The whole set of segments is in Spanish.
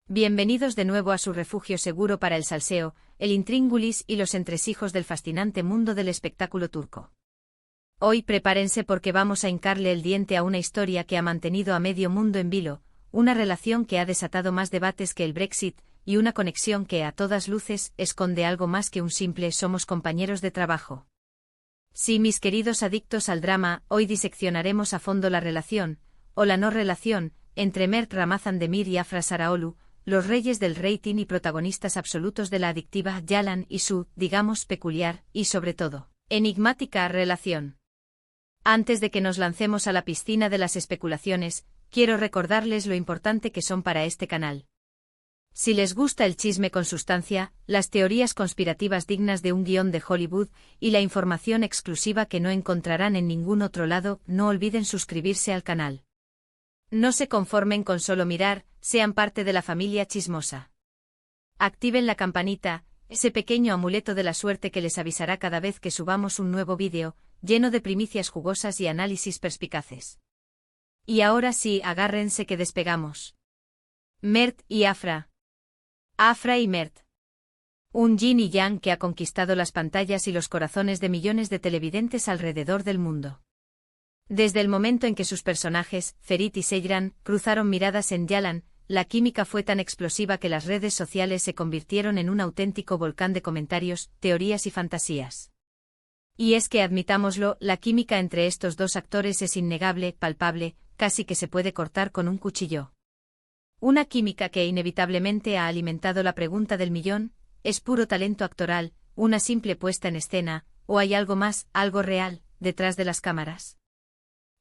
Bienvenidos de nuevo a su refugio seguro para el salseo, el intríngulis y los entresijos del fascinante mundo del espectáculo turco. Hoy prepárense porque vamos a hincarle el diente a una historia que ha mantenido a medio mundo en vilo, una relación que ha desatado más debates que el Brexit, y una conexión que, a todas luces, esconde algo más que un simple «somos compañeros de trabajo». Sí, mis queridos adictos al drama, hoy diseccionaremos a fondo la relación, o la no relación, entre Mert Ramazan-Demir y Afra Saraoglu, los reyes del rating y protagonistas absolutos de la adictiva Yalan y su, digamos, peculiar, y sobre todo, enigmática relación. Antes de que nos lancemos a la piscina de las especulaciones, quiero recordarles lo importante que son para este canal. Si les gusta el chisme con sustancia, las teorías conspirativas dignas de un guión de Hollywood y la información exclusiva que no encontrarán en ningún otro lado, no olviden suscribirse al canal. No se conformen con solo mirar, sean parte de la familia chismosa. Activen la campanita, ese pequeño amuleto de la suerte que les avisará cada vez que subamos un nuevo vídeo, lleno de primicias jugosas y análisis perspicaces. Y ahora sí, agárrense que despegamos. Mert y Afra. Afra y Mert. Un yin y yang que ha conquistado las pantallas y los corazones de millones de televidentes alrededor del mundo. Desde el momento en que sus personajes, Ferit y Seyran, cruzaron miradas en Yalan, la química fue tan explosiva que las redes sociales se convirtieron en un auténtico volcán de comentarios, teorías y fantasías. Y es que, admitámoslo, la química entre estos dos actores es innegable, palpable, casi que se puede cortar con un cuchillo. Una química que inevitablemente ha alimentado la pregunta del millón: ¿es puro talento actoral, una simple puesta en escena, o hay algo más, algo real, detrás de las cámaras?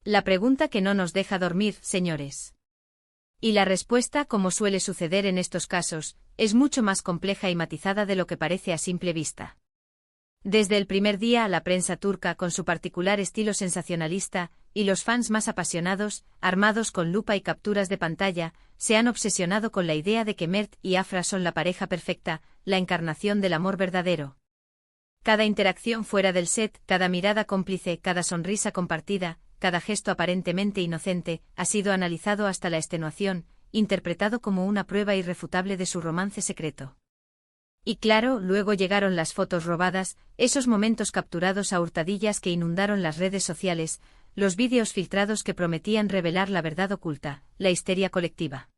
La pregunta que no nos deja dormir, señores. Y la respuesta, como suele suceder en estos casos, es mucho más compleja y matizada de lo que parece a simple vista. Desde el primer día, la prensa turca, con su particular estilo sensacionalista, y los fans más apasionados, armados con lupa y capturas de pantalla, se han obsesionado con la idea de que Mert y Afra son la pareja perfecta, la encarnación del amor verdadero. Cada interacción fuera del set, cada mirada cómplice, cada sonrisa compartida, cada gesto aparentemente inocente, ha sido analizado hasta la extenuación, interpretado como una prueba irrefutable de su romance secreto. Y claro, luego llegaron las fotos robadas, esos momentos capturados a hurtadillas que inundaron las redes sociales, los vídeos filtrados que prometían revelar la verdad oculta, la histeria colectiva.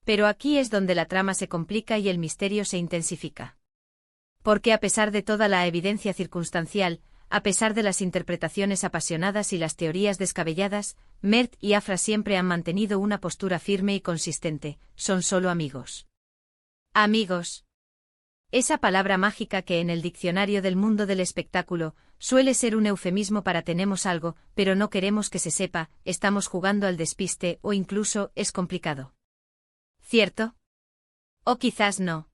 Pero aquí es donde la trama se complica y el misterio se intensifica. Porque a pesar de toda la evidencia circunstancial, a pesar de las interpretaciones apasionadas y las teorías descabelladas, Mert y Afra siempre han mantenido una postura firme y consistente: son solo amigos. Amigos. Esa palabra mágica que en el diccionario del mundo del espectáculo suele ser un eufemismo para tenemos algo, pero no queremos que se sepa, estamos jugando al despiste o incluso es complicado. ¿Cierto? O quizás no.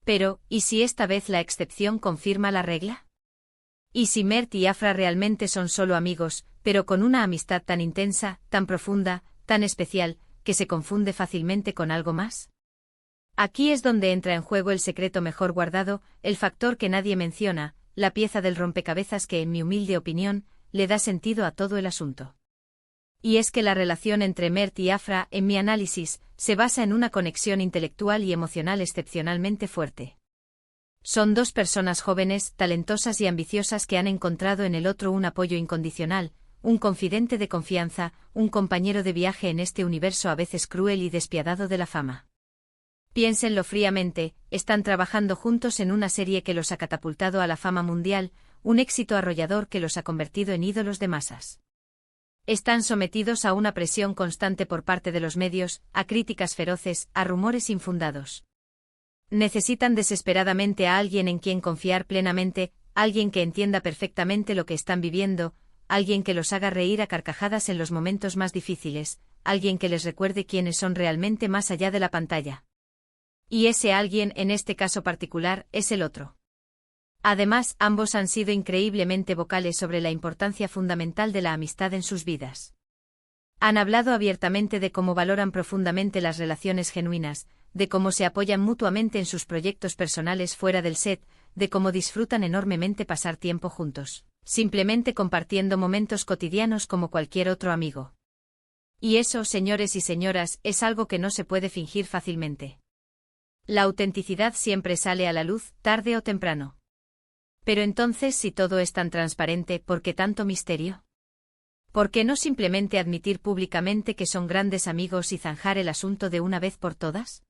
Pero, ¿y si esta vez la excepción confirma la regla? ¿Y si Mert y Afra realmente son solo amigos, pero con una amistad tan intensa, tan profunda, tan especial, que se confunde fácilmente con algo más? Aquí es donde entra en juego el secreto mejor guardado, el factor que nadie menciona, la pieza del rompecabezas que, en mi humilde opinión, le da sentido a todo el asunto. Y es que la relación entre Mert y Afra, en mi análisis, se basa en una conexión intelectual y emocional excepcionalmente fuerte. Son dos personas jóvenes, talentosas y ambiciosas que han encontrado en el otro un apoyo incondicional, un confidente de confianza, un compañero de viaje en este universo a veces cruel y despiadado de la fama. Piénsenlo fríamente, están trabajando juntos en una serie que los ha catapultado a la fama mundial, un éxito arrollador que los ha convertido en ídolos de masas. Están sometidos a una presión constante por parte de los medios, a críticas feroces, a rumores infundados. Necesitan desesperadamente a alguien en quien confiar plenamente, alguien que entienda perfectamente lo que están viviendo, alguien que los haga reír a carcajadas en los momentos más difíciles, alguien que les recuerde quiénes son realmente más allá de la pantalla. Y ese alguien, en este caso particular, es el otro. Además, ambos han sido increíblemente vocales sobre la importancia fundamental de la amistad en sus vidas. Han hablado abiertamente de cómo valoran profundamente las relaciones genuinas, de cómo se apoyan mutuamente en sus proyectos personales fuera del set, de cómo disfrutan enormemente pasar tiempo juntos, simplemente compartiendo momentos cotidianos como cualquier otro amigo. Y eso, señores y señoras, es algo que no se puede fingir fácilmente. La autenticidad siempre sale a la luz, tarde o temprano. Pero entonces, si todo es tan transparente, ¿por qué tanto misterio? ¿Por qué no simplemente admitir públicamente que son grandes amigos y zanjar el asunto de una vez por todas?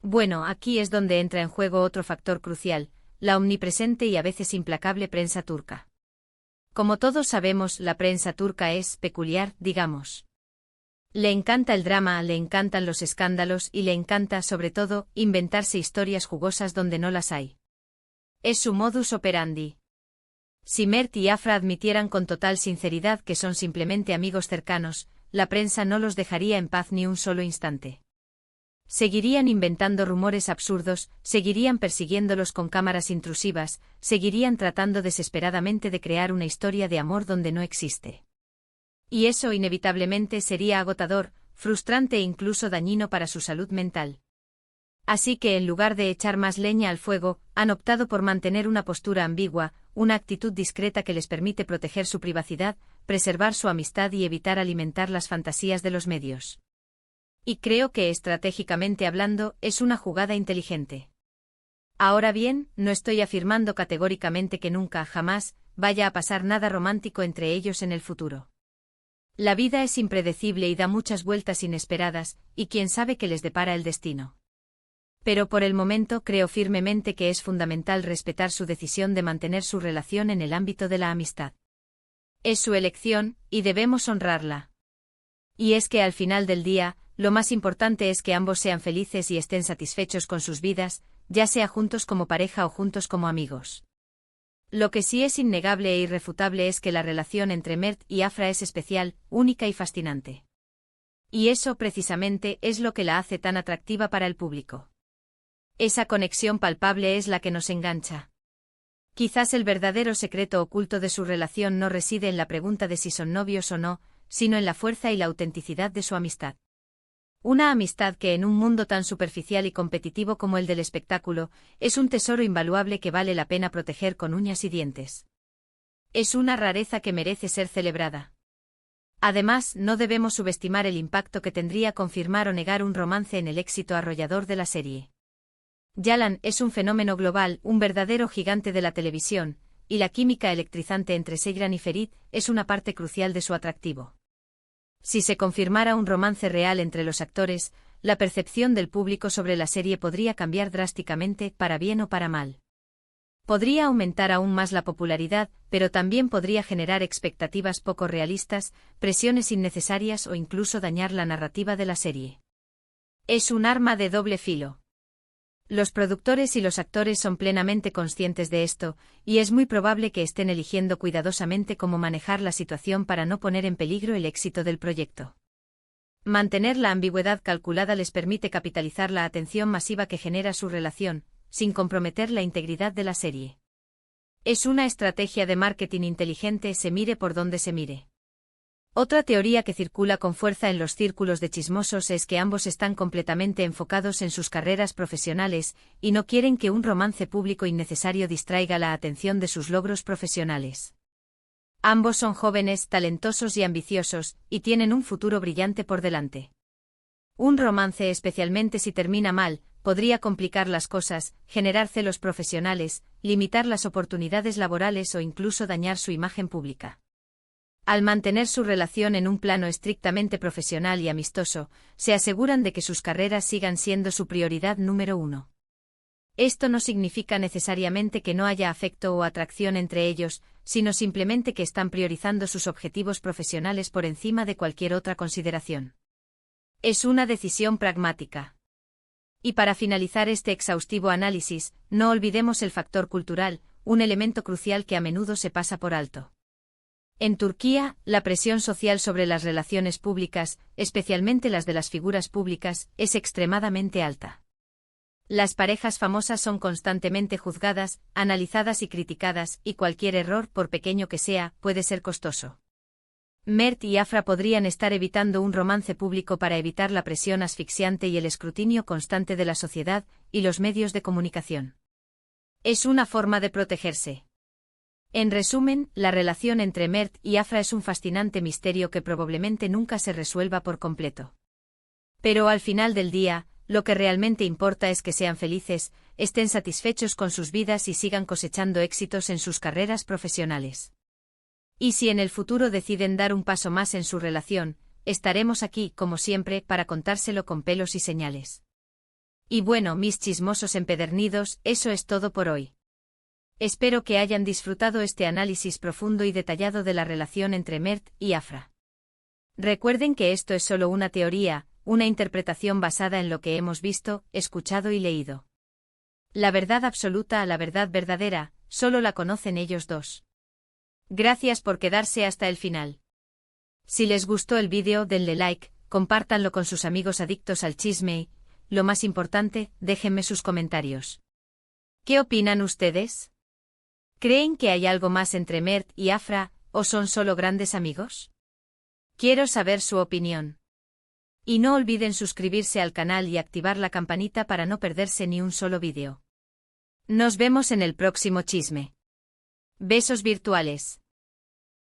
Bueno, aquí es donde entra en juego otro factor crucial, la omnipresente y a veces implacable prensa turca. Como todos sabemos, la prensa turca es peculiar, digamos. Le encanta el drama, le encantan los escándalos y le encanta, sobre todo, inventarse historias jugosas donde no las hay. Es su modus operandi. Si Mert y Afra admitieran con total sinceridad que son simplemente amigos cercanos, la prensa no los dejaría en paz ni un solo instante. Seguirían inventando rumores absurdos, seguirían persiguiéndolos con cámaras intrusivas, seguirían tratando desesperadamente de crear una historia de amor donde no existe. Y eso inevitablemente sería agotador, frustrante e incluso dañino para su salud mental. Así que en lugar de echar más leña al fuego, han optado por mantener una postura ambigua, una actitud discreta que les permite proteger su privacidad, preservar su amistad y evitar alimentar las fantasías de los medios. Y creo que estratégicamente hablando, es una jugada inteligente. Ahora bien, no estoy afirmando categóricamente que nunca, jamás, vaya a pasar nada romántico entre ellos en el futuro. La vida es impredecible y da muchas vueltas inesperadas, y quién sabe qué les depara el destino. Pero por el momento creo firmemente que es fundamental respetar su decisión de mantener su relación en el ámbito de la amistad. Es su elección, y debemos honrarla. Y es que al final del día, lo más importante es que ambos sean felices y estén satisfechos con sus vidas, ya sea juntos como pareja o juntos como amigos. Lo que sí es innegable e irrefutable es que la relación entre Mert y Afra es especial, única y fascinante. Y eso precisamente es lo que la hace tan atractiva para el público. Esa conexión palpable es la que nos engancha. Quizás el verdadero secreto oculto de su relación no reside en la pregunta de si son novios o no, sino en la fuerza y la autenticidad de su amistad. Una amistad que en un mundo tan superficial y competitivo como el del espectáculo, es un tesoro invaluable que vale la pena proteger con uñas y dientes. Es una rareza que merece ser celebrada. Además, no debemos subestimar el impacto que tendría confirmar o negar un romance en el éxito arrollador de la serie. Yalan es un fenómeno global, un verdadero gigante de la televisión, y la química electrizante entre Seyran y Ferit es una parte crucial de su atractivo. Si se confirmara un romance real entre los actores, la percepción del público sobre la serie podría cambiar drásticamente, para bien o para mal. Podría aumentar aún más la popularidad, pero también podría generar expectativas poco realistas, presiones innecesarias o incluso dañar la narrativa de la serie. Es un arma de doble filo. Los productores y los actores son plenamente conscientes de esto, y es muy probable que estén eligiendo cuidadosamente cómo manejar la situación para no poner en peligro el éxito del proyecto. Mantener la ambigüedad calculada les permite capitalizar la atención masiva que genera su relación, sin comprometer la integridad de la serie. Es una estrategia de marketing inteligente, se mire por donde se mire. Otra teoría que circula con fuerza en los círculos de chismosos es que ambos están completamente enfocados en sus carreras profesionales, y no quieren que un romance público innecesario distraiga la atención de sus logros profesionales. Ambos son jóvenes, talentosos y ambiciosos, y tienen un futuro brillante por delante. Un romance, especialmente si termina mal, podría complicar las cosas, generar celos profesionales, limitar las oportunidades laborales o incluso dañar su imagen pública. Al mantener su relación en un plano estrictamente profesional y amistoso, se aseguran de que sus carreras sigan siendo su prioridad número uno. Esto no significa necesariamente que no haya afecto o atracción entre ellos, sino simplemente que están priorizando sus objetivos profesionales por encima de cualquier otra consideración. Es una decisión pragmática. Y para finalizar este exhaustivo análisis, no olvidemos el factor cultural, un elemento crucial que a menudo se pasa por alto. En Turquía, la presión social sobre las relaciones públicas, especialmente las de las figuras públicas, es extremadamente alta. Las parejas famosas son constantemente juzgadas, analizadas y criticadas, y cualquier error, por pequeño que sea, puede ser costoso. Mert y Afra podrían estar evitando un romance público para evitar la presión asfixiante y el escrutinio constante de la sociedad y los medios de comunicación. Es una forma de protegerse. En resumen, la relación entre Mert y Afra es un fascinante misterio que probablemente nunca se resuelva por completo. Pero al final del día, lo que realmente importa es que sean felices, estén satisfechos con sus vidas y sigan cosechando éxitos en sus carreras profesionales. Y si en el futuro deciden dar un paso más en su relación, estaremos aquí, como siempre, para contárselo con pelos y señales. Y bueno, mis chismosos empedernidos, eso es todo por hoy. Espero que hayan disfrutado este análisis profundo y detallado de la relación entre Mert y Afra. Recuerden que esto es solo una teoría, una interpretación basada en lo que hemos visto, escuchado y leído. La verdad absoluta, la verdad verdadera, solo la conocen ellos dos. Gracias por quedarse hasta el final. Si les gustó el vídeo, denle like, compártanlo con sus amigos adictos al chisme y, lo más importante, déjenme sus comentarios. ¿Qué opinan ustedes? ¿Creen que hay algo más entre Mert y Afra, o son solo grandes amigos? Quiero saber su opinión. Y no olviden suscribirse al canal y activar la campanita para no perderse ni un solo vídeo. Nos vemos en el próximo chisme. Besos virtuales.